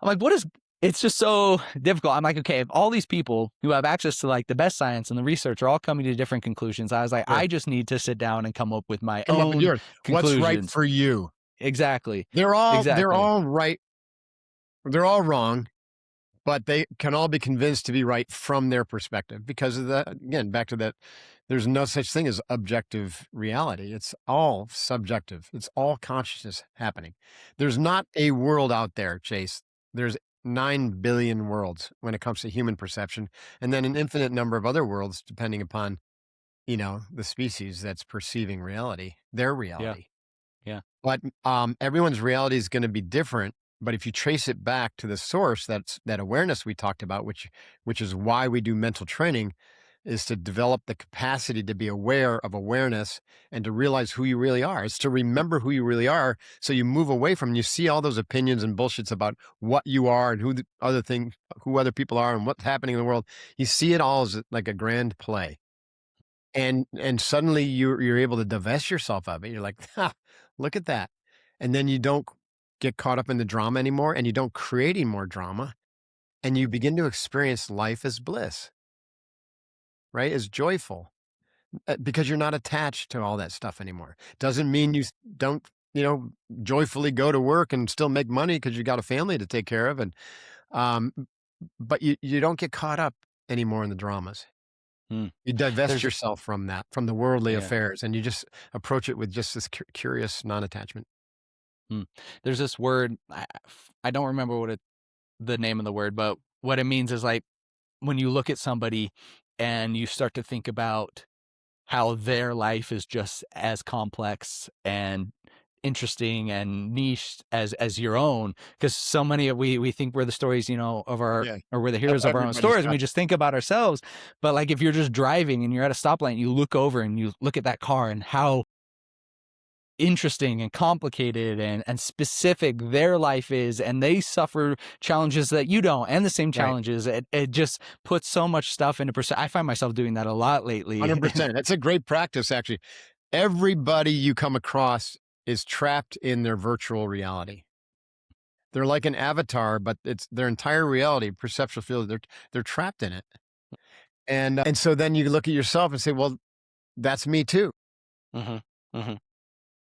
what is, it's just so difficult. I'm like, okay, if all these people who have access to like the best science and the research are all coming to different conclusions, I was like, Sure. I just need to sit down and come up with my Come up with own yours. What's right conclusions. for you? Exactly. They're Exactly. all right. They're all wrong, but they can all be convinced to be right from their perspective, because of that. Again, back to that, there's no such thing as objective reality. It's all subjective. It's all consciousness happening. There's not a world out there, Chase. There's 9 billion worlds when it comes to human perception, and then an infinite number of other worlds depending upon, the species that's perceiving reality, their Yeah. reality. Yeah. But, everyone's reality is gonna be different, but if you trace it back to the source, that's that awareness we talked about, which is why we do mental training, is to develop the capacity to be aware of awareness and to realize who you really are. It's to remember who you really are, so you move away from, you see all those opinions and bullshits about what you are and who other people are and what's happening in the world. You see it all as like a grand play. And suddenly you're able to divest yourself of it. You're like, "Ha, look at that." And then you don't get caught up in the drama anymore, and you don't create any more drama, and you begin to experience life as bliss, right? As joyful, because you're not attached to all that stuff anymore. Doesn't mean don't, joyfully go to work and still make money because you got a family to take care of, and um, but you don't get caught up anymore in the dramas. Hmm. You divest There's yourself from that, from the worldly yeah. affairs, and you just approach it with just this curious non-attachment. Hmm. There's this word, I don't remember the name of the word, but what it means is like when you look at somebody and you start to think about how their life is just as complex and interesting and niche as your own, because so many we think we're the stories of our, Yeah. or we're the heroes of our own Everybody's stories, and got we just think about ourselves. But like if you're just driving and you're at a stoplight and you look over and you look at that car and how interesting and complicated and specific their life is, and they suffer challenges that you don't, and the same right. challenges, it just puts so much stuff into perspective. I find myself doing that a lot lately. 100%. That's a great practice, actually. Everybody you come across is trapped in their virtual reality. They're like an avatar, but it's their entire reality, perceptual field. They're trapped in it. And so then you look at yourself and say, well, that's me too. Hmm. Hmm.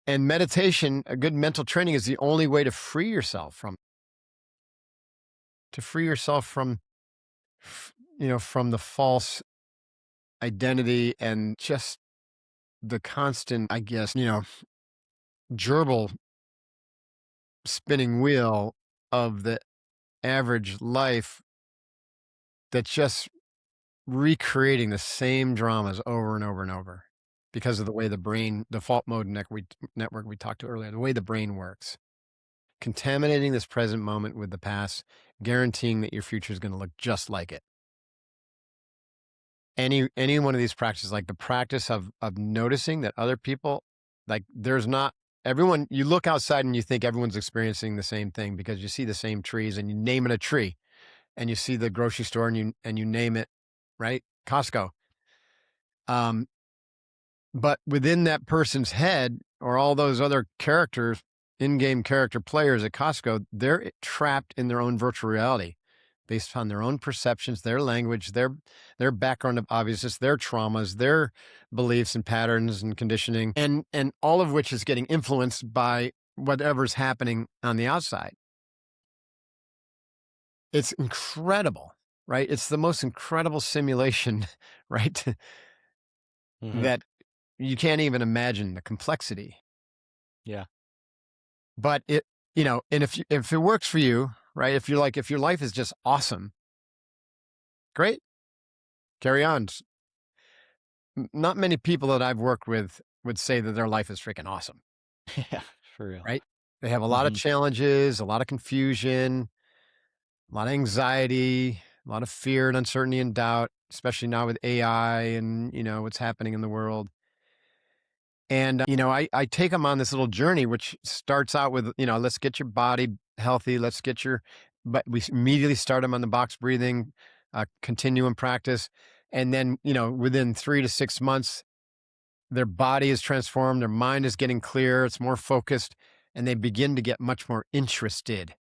And meditation, a good mental training, is the only way to free yourself from from the false identity and just the constant, I guess, gerbil spinning wheel of the average life that's just recreating the same dramas over and over and over because of the way the brain default mode network we talked to earlier, the way the brain works. Contaminating this present moment with the past, guaranteeing that your future is going to look just like it. Any one of these practices, like the practice of noticing that other people, like there's not everyone, you look outside and you think everyone's experiencing the same thing because you see the same trees and you name it a tree, and you see the grocery store and you name it, right? Costco. Um, but within that person's head or all those other characters, in-game character players at Costco, they're trapped in their own virtual reality based upon their own perceptions, their language, their background of obviousness, their traumas, their beliefs and patterns and conditioning, and all of which is getting influenced by whatever's happening on the outside. It's incredible, right? It's the most incredible simulation, right? Mm-hmm. That you can't even imagine the complexity. Yeah. But and if it works for you, right? If your life is just awesome, great, carry on. Not many people that I've worked with would say that their life is freaking awesome, Yeah, for real. right? They have a lot of Mm-hmm. challenges, a lot of confusion, a lot of anxiety, a lot of fear and uncertainty and doubt, especially now with AI and, what's happening in the world. And, I take them on this little journey, which starts out with, let's get your body healthy. But we immediately start them on the box breathing, continuum practice. And then, within 3 to 6 months, their body is transformed. Their mind is getting clear. It's more focused, and they begin to get much more interested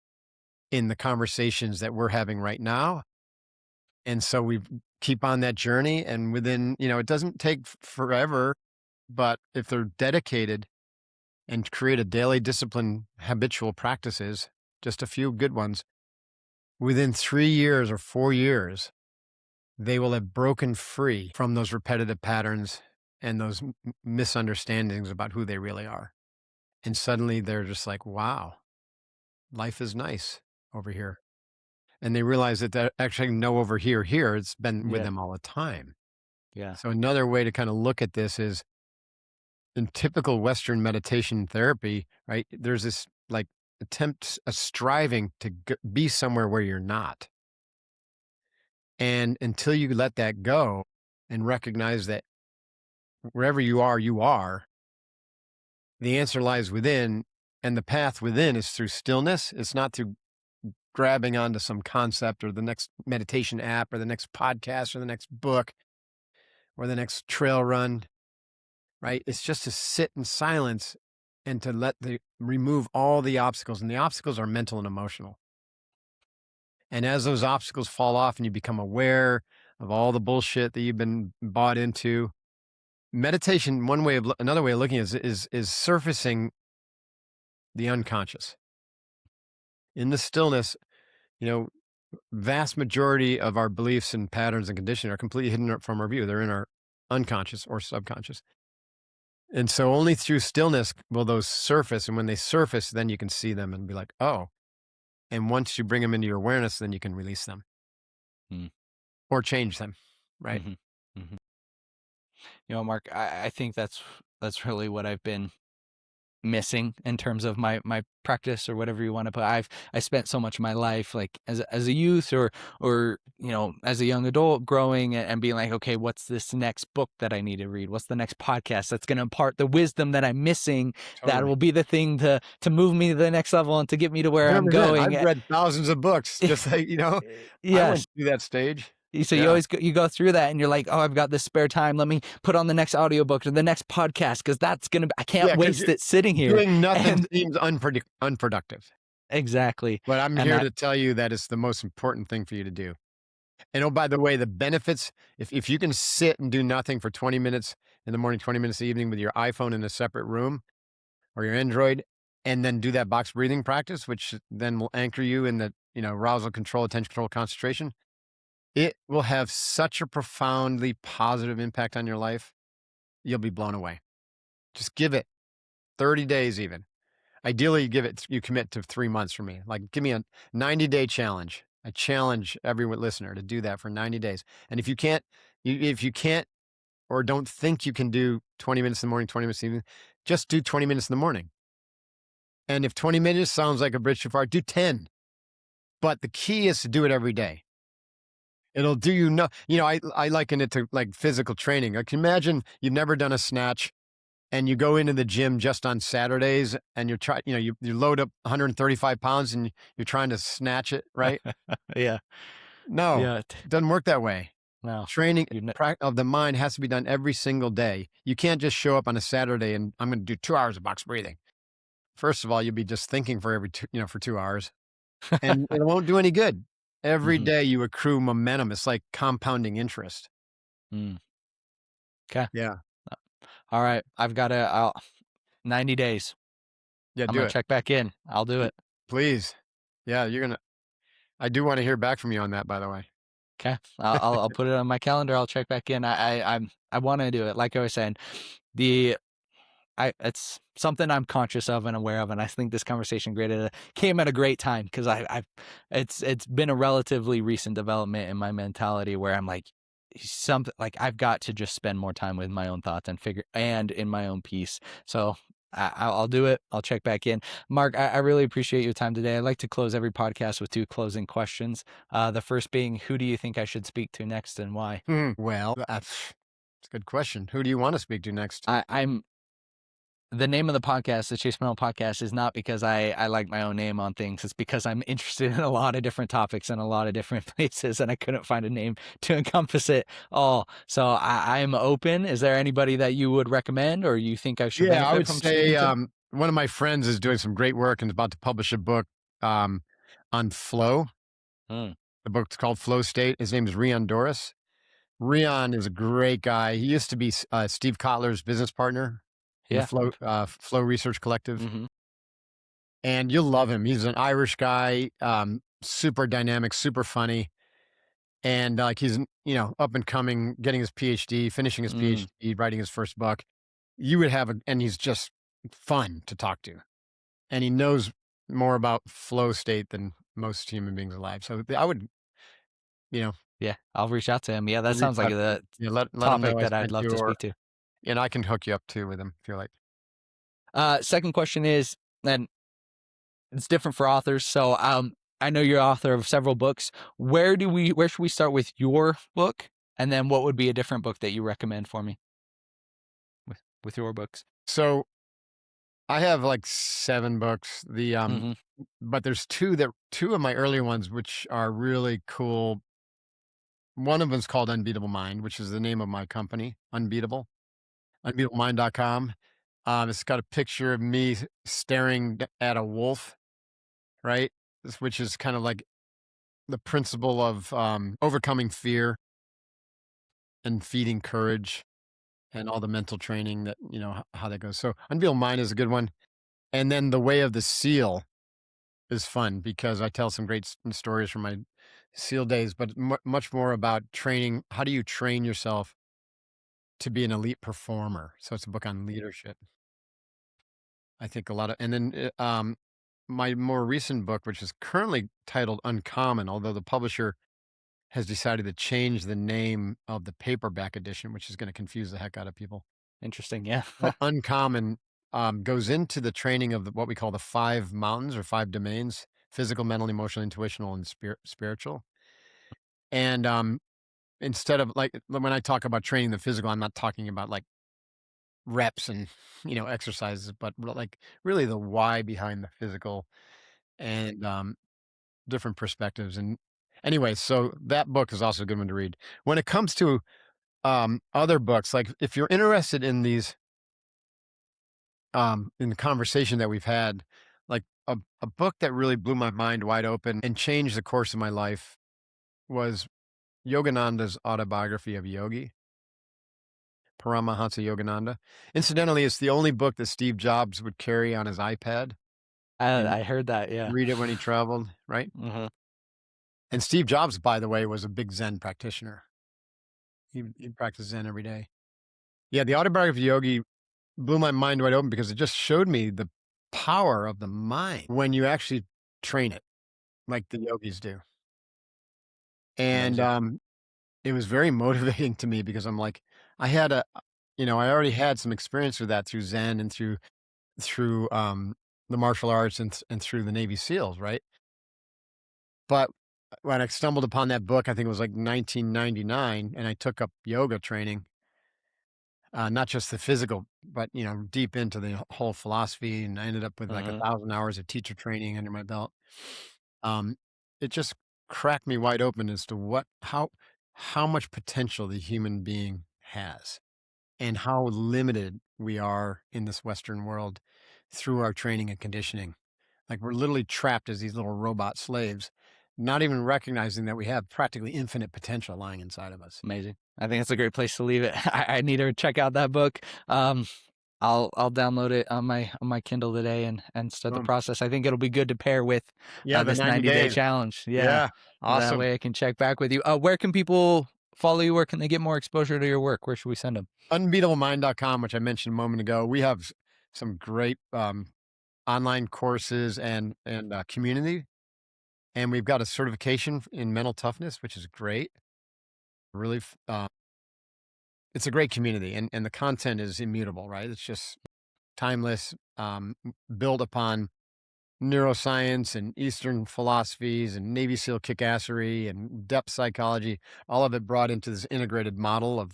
in the conversations that we're having right now. And so we keep on that journey, and within, it doesn't take forever, but if they're dedicated and create a daily discipline, habitual practices, just a few good ones, within 3 years or 4 years, they will have broken free from those repetitive patterns and those misunderstandings about who they really are. And suddenly they're just like, wow, life is nice over here. And they realize that they're actually no over here. It's been with Yeah. them all the time. Yeah. So another way to kind of look at this is in typical Western meditation therapy, right? There's this like attempt, a striving to be somewhere where you're not. And until you let that go and recognize that wherever you are, the answer lies within, and the path within is through stillness. It's not through grabbing onto some concept or the next meditation app or the next podcast or the next book or the next trail run, right? It's just to sit in silence and to remove all the obstacles. And the obstacles are mental and emotional. And as those obstacles fall off and you become aware of all the bullshit that you've been bought into, meditation, another way of looking at it is surfacing the unconscious. In the stillness, you know, vast majority of our beliefs and patterns and conditioning are completely hidden from our view. They're in our unconscious or subconscious. And so only through stillness will those surface. And when they surface, then you can see them and be like, oh. And once you bring them into your awareness, then you can release them Mm. or change them. Right. Mm-hmm. Mm-hmm. Mark, I think that's really what I've been missing in terms of my practice or whatever you want to put. I spent so much of my life like as a youth or as a young adult growing and being like, okay, what's this next book that I need to read? What's the next podcast that's going to impart the wisdom that I'm missing? That Totally. will be the thing to move me to the next level and to get me to where I'm 100%. I've going. read thousands of books, just like, I went Yes. through that stage. So you Yeah. always you go through that and you're like, oh, I've got this spare time. Let me put on the next audiobook or the next podcast because I can't Yeah. Because waste it sitting here. doing nothing And seems unproductive. exactly. But I'm And here that, to tell you that it's the most important thing for you to do. And oh, by the way, the benefits, if you can sit and do nothing for 20 minutes in the morning, 20 minutes in the evening with your iPhone in a separate room or your Android, and then do that box breathing practice, which then will anchor you in the, arousal control, attention control, concentration, it will have such a profoundly positive impact on your life. You'll be blown away. Just give it 30 days even. Ideally, you commit to 3 months for me. Like, give me a 90-day challenge. I challenge every listener to do that for 90 days. And if you can't or don't think you can do 20 minutes in the morning, 20 minutes in the evening, just do 20 minutes in the morning. And if 20 minutes sounds like a bridge too far, do 10. But the key is to do it every day. It'll do you no, I liken it to like physical training. Like imagine you've never done a snatch and you go into the gym just on Saturdays and you load up 135 pounds and you're trying to snatch it, right? Yeah. No, Yeah. it doesn't work that way. No. Training You of the mind has to be done every single day. You can't just show up on a Saturday and I'm going to do 2 hours of box breathing. First of all, you'll be just thinking for for 2 hours and it won't do any good. Every Mhm. day you accrue momentum. It's like compounding interest. Mm. 'Kay. Yeah. All right. I'll 90 days. Yeah. I'm Do gonna it. check back in. I'll do it. Please. Yeah. I do want to hear back from you on that, by the way. Okay. I'll put it on my calendar. I'll check back in. I want to do it. Like I was saying, the it's something I'm conscious of and aware of, and I think this conversation came at a great time because it's been a relatively recent development in my mentality where I'm like something like I've got to just spend more time with my own thoughts and in my own peace. So I'll do it. I'll check back in. Mark, I really appreciate your time today. I like to close every podcast with 2 closing questions. The first being, who do you think I should speak to next and why? Well, that's a good question. Who do you want to speak to next? I'm the name of the podcast, the Chase Merrill podcast, is not because I like my own name on things. It's because I'm interested in a lot of different topics and a lot of different places, and I couldn't find a name to encompass it all. So I'm open. Is there anybody that you would recommend or you think I should Yeah, I benefit would from speaking say to? one of my friends is doing some great work and is about to publish a book um, on flow. Hmm. The book's called Flow State. His name is Rion Doris. Rion is a great guy. He used to be Steve Kotler's business partner in the Yeah. Okay. Flow Research Collective, Mm-hmm. and you'll love him. He's an Irish guy, super dynamic, super funny, and like he's up and coming, getting his PhD, finishing his Mm. PhD, writing his first book. You would have and he's just fun to talk to, and he knows more about flow state than most human beings alive. So I would, you know, Yeah. I'll reach out to him. Yeah, that reach sounds like out to the him. Yeah, let him know topic I that I'd sent love you, to or speak to. and I can hook you up too with him if you like. Second question is, and it's different for authors. So I know you're author of several books. Where should we start with your book? And then what would be a different book that you recommend for me with your books? So I have like 7 books. Mm-hmm. But there's two of my earlier ones which are really cool. One of them's called Unbeatable Mind, which is the name of my company, Unbeatable, unbeatablemind.com. It's got a picture of me staring at a wolf, right? Which is kind of like the principle of overcoming fear and feeding courage and all the mental training that, how that goes. So Unbeatable Mind is a good one. And then The Way of the Seal is fun because I tell some great stories from my SEAL days, but much more about training. How do you train yourself to be an elite performer? So it's a book on leadership. I think a lot of, and then my more recent book, which is currently titled Uncommon, although the publisher has decided to change the name of the paperback edition, which is going to confuse the heck out of people. Interesting. Yeah. But Uncommon goes into the training of what we call the 5 mountains or 5 domains: physical, mental, emotional, intuitional, and spiritual. And instead of like when I talk about training the physical, I'm not talking about like reps and exercises, but like really the why behind the physical and different perspectives. And anyway, so that book is also a good one to read. When it comes to other books, like if you're interested in these in the conversation that we've had, like a book that really blew my mind wide open and changed the course of my life was Yogananda's Autobiography of Yogi, Paramahansa Yogananda. Incidentally, it's the only book that Steve Jobs would carry on his iPad and I heard that. Yeah. read it when he traveled, right? Mm-hmm. And Steve Jobs, by the way, was a big Zen practitioner. He practiced Zen every day. Yeah, the Autobiography of Yogi blew my mind wide open because it just showed me power of the mind when you actually train it like the yogis do. And, Amazing. it was very motivating to me because I'm like, I had a I already had some experience with that through Zen and through the martial arts and through the Navy SEALs, right? But when I stumbled upon that book, I think it was like 1999, and I took up yoga training, not just the physical, but deep into the whole philosophy, and I ended up with like Mhm. 1,000 hours of teacher training under my belt. Um, it just cracked me wide open as to how much potential the human being has and how limited we are in this Western world through our training and conditioning. Like we're literally trapped as these little robot slaves, not even recognizing that we have practically infinite potential lying inside of us. Amazing. I think that's a great place to leave it. I need to check out that book. Um, I'll download it on my Kindle today and start the Boom. process. I think it'll be good to pair with Yeah, the this 90 90-day days. challenge. Yeah, Yeah, that awesome. way I can check back with you. Where can people follow you? Where can they get more exposure to your work? Where should we send them? Unbeatablemind.com, which I mentioned a moment ago. We have some great online courses and community, and we've got a certification in mental toughness, which is great. Really, it's a great community, and the content is immutable, right? It's just timeless, built upon neuroscience and Eastern philosophies and Navy SEAL kickassery and depth psychology, all of it brought into this integrated model of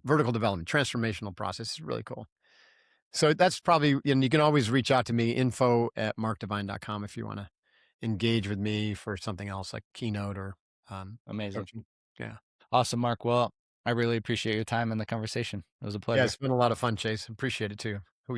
vertical development, transformational process. It's really cool. So that's probably, and you can always reach out to me, info@markdevine.com if you want to engage with me for something else like keynote or Amazing. coaching. Yeah. Awesome, Mark. Well, I really appreciate your time and the conversation. It was a Yeah. pleasure. It's been a lot of fun, Chase. Appreciate it too. Hoo